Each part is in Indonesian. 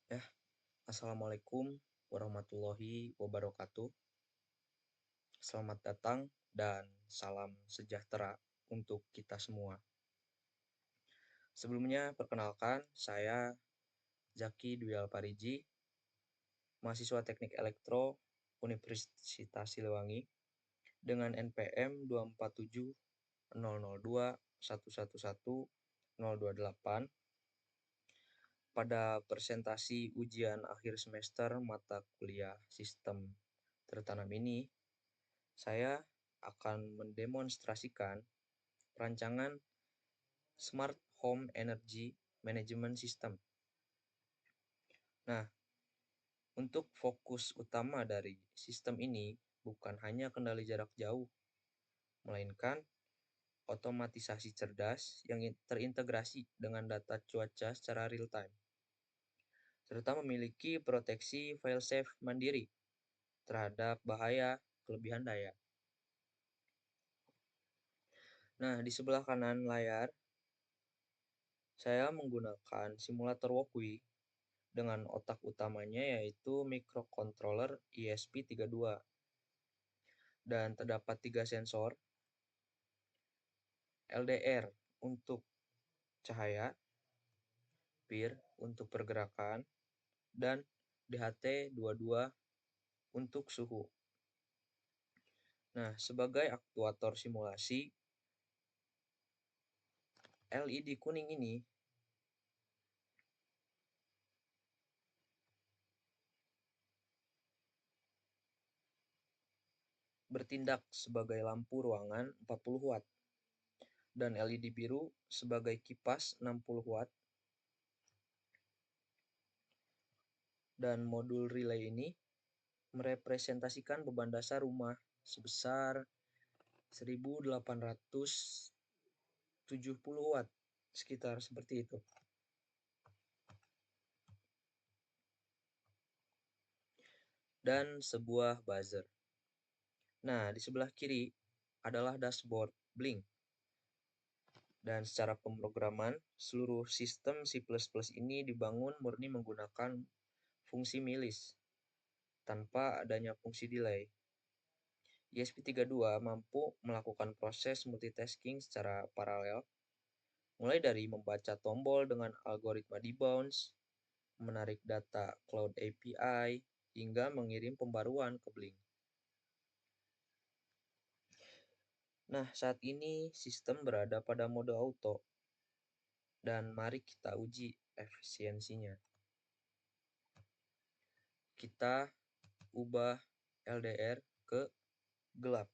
Ya, Assalamualaikum warahmatullahi wabarakatuh. Selamat datang dan salam sejahtera untuk kita semua. Sebelumnya, perkenalkan, saya Zaki Dwi Alpariji, mahasiswa Teknik Elektro Universitas Siliwangi dengan NPM 2470021111028 pada presentasi ujian akhir semester mata kuliah Sistem Tertanam ini. Saya akan mendemonstrasikan rancangan Smart Home Energy Management System. Nah, untuk fokus utama dari sistem ini bukan hanya kendali jarak jauh, melainkan otomatisasi cerdas yang terintegrasi dengan data cuaca secara real time, serta memiliki proteksi failsafe mandiri terhadap bahaya kelebihan daya. Nah, di sebelah kanan layar, saya menggunakan simulator Walkway dengan otak utamanya yaitu microcontroller ESP32 dan terdapat 3 sensor LDR untuk cahaya, PIR untuk pergerakan, dan DHT22 untuk suhu. Nah, sebagai aktuator simulasi, LED kuning ini bertindak sebagai lampu ruangan 40 watt dan LED biru sebagai kipas 60 watt. Dan modul relay ini merepresentasikan beban dasar rumah sebesar 1870 watt, sekitar seperti itu. Dan sebuah buzzer. Nah, di sebelah kiri adalah dashboard Blink. Dan secara pemrograman, seluruh sistem C++ ini dibangun murni menggunakan fungsi milis, tanpa adanya fungsi delay. ESP32 mampu melakukan proses multitasking secara paralel, mulai dari membaca tombol dengan algoritma debounce, menarik data Cloud API, hingga mengirim pembaruan ke Blink. Nah, saat ini sistem berada pada mode auto, dan mari kita uji efisiensinya. Kita ubah LDR ke gelap,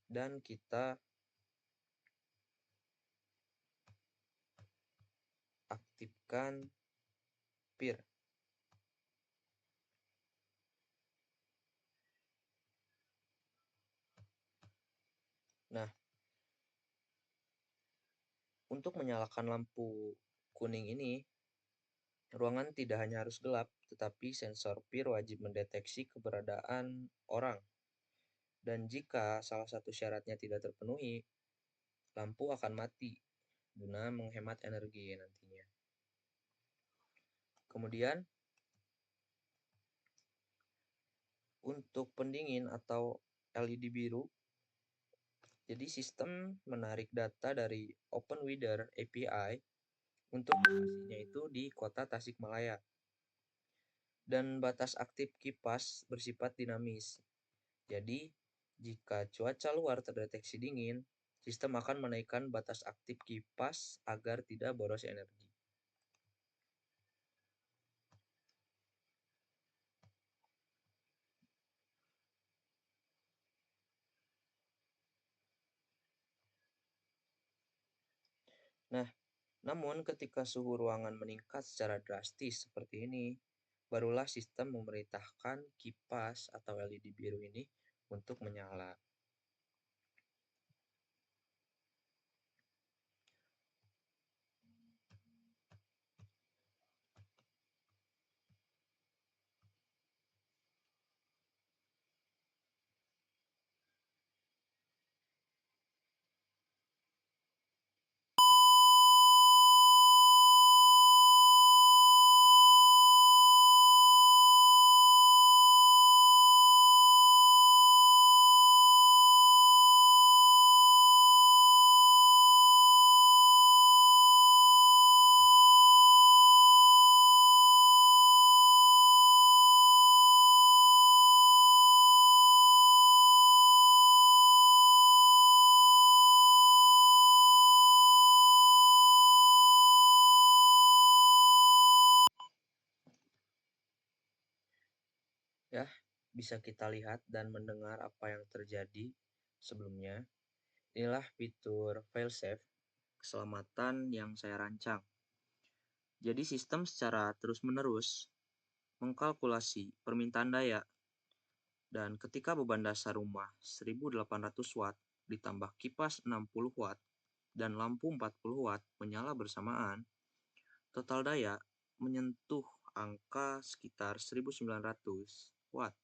dan kita aktifkan PIR. Nah, untuk menyalakan lampu kuning ini, ruangan tidak hanya harus gelap, tetapi sensor PIR wajib mendeteksi keberadaan orang. Dan jika salah satu syaratnya tidak terpenuhi, lampu akan mati guna menghemat energi nantinya. Kemudian, untuk pendingin atau LED biru, jadi sistem menarik data dari OpenWeather API untuk lokasinya itu di kota Tasikmalaya. Dan batas aktif kipas bersifat dinamis. Jadi, jika cuaca luar terdeteksi dingin, sistem akan menaikkan batas aktif kipas agar tidak boros energi. Nah, namun ketika suhu ruangan meningkat secara drastis seperti ini, barulah sistem memerintahkan kipas atau LED biru ini untuk menyala. Ya, bisa kita lihat dan mendengar apa yang terjadi sebelumnya. Inilah fitur failsafe keselamatan yang saya rancang. Jadi sistem secara terus-menerus mengkalkulasi permintaan daya, dan ketika beban dasar rumah 1800 watt ditambah kipas 60 watt dan lampu 40 watt menyala bersamaan, total daya menyentuh angka sekitar 1900 watt.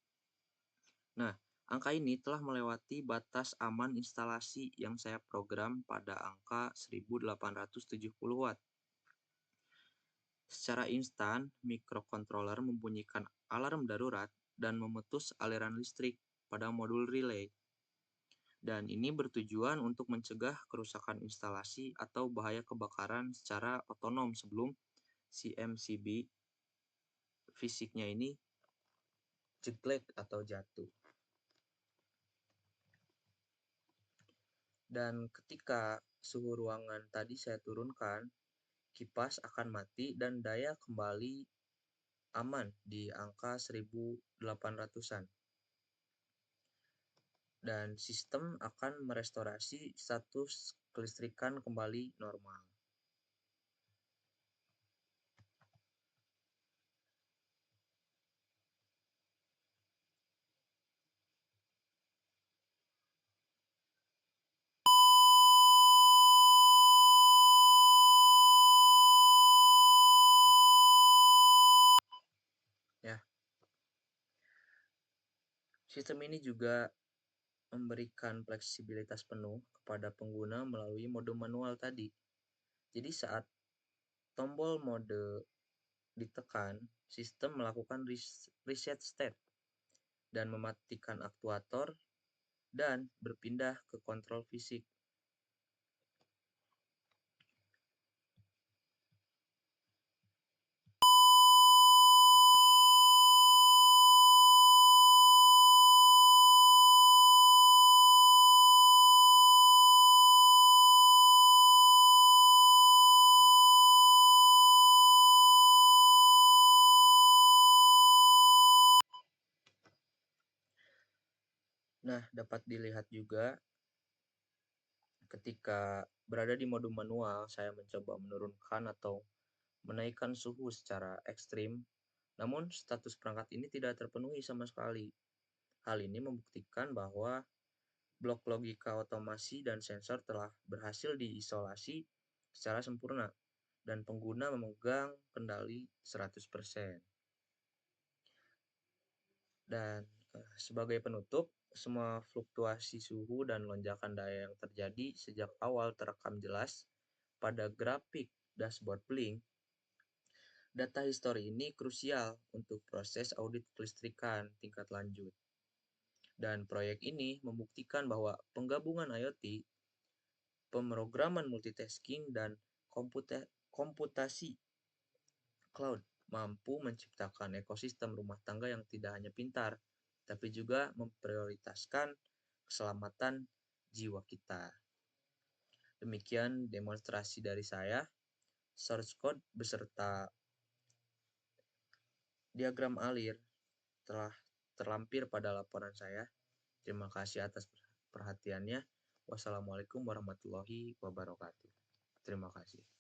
Nah, angka ini telah melewati batas aman instalasi yang saya program pada angka 1870 watt. Secara instan, mikrokontroler membunyikan alarm darurat dan memutus aliran listrik pada modul relay. Dan ini bertujuan untuk mencegah kerusakan instalasi atau bahaya kebakaran secara otonom sebelum si MCB fisiknya ini jeglek atau jatuh. Dan ketika suhu ruangan tadi saya turunkan, kipas akan mati dan daya kembali aman di angka 1800-an. Dan sistem akan merestorasi status kelistrikan kembali normal. Ya, sistem ini juga memberikan fleksibilitas penuh kepada pengguna melalui mode manual tadi. Jadi saat tombol mode ditekan, sistem melakukan reset state dan mematikan aktuator dan berpindah ke kontrol fisik. Nah, dapat dilihat juga ketika berada di mode manual, saya mencoba menurunkan atau menaikkan suhu secara ekstrim, namun status perangkat ini tidak terpenuhi sama sekali. Hal ini membuktikan bahwa blok logika otomasi dan sensor telah berhasil diisolasi secara sempurna dan pengguna memegang kendali 100%. Dan sebagai penutup, semua fluktuasi suhu dan lonjakan daya yang terjadi sejak awal terekam jelas pada grafik dashboard Blink. Data histori ini krusial untuk proses audit kelistrikan tingkat lanjut. Dan proyek ini membuktikan bahwa penggabungan IoT, pemrograman multitasking, dan komputasi cloud mampu menciptakan ekosistem rumah tangga yang tidak hanya pintar, tapi juga memprioritaskan keselamatan jiwa kita. Demikian demonstrasi dari saya. Source code beserta diagram alir telah terlampir pada laporan saya. Terima kasih atas perhatiannya. Wassalamualaikum warahmatullahi wabarakatuh. Terima kasih.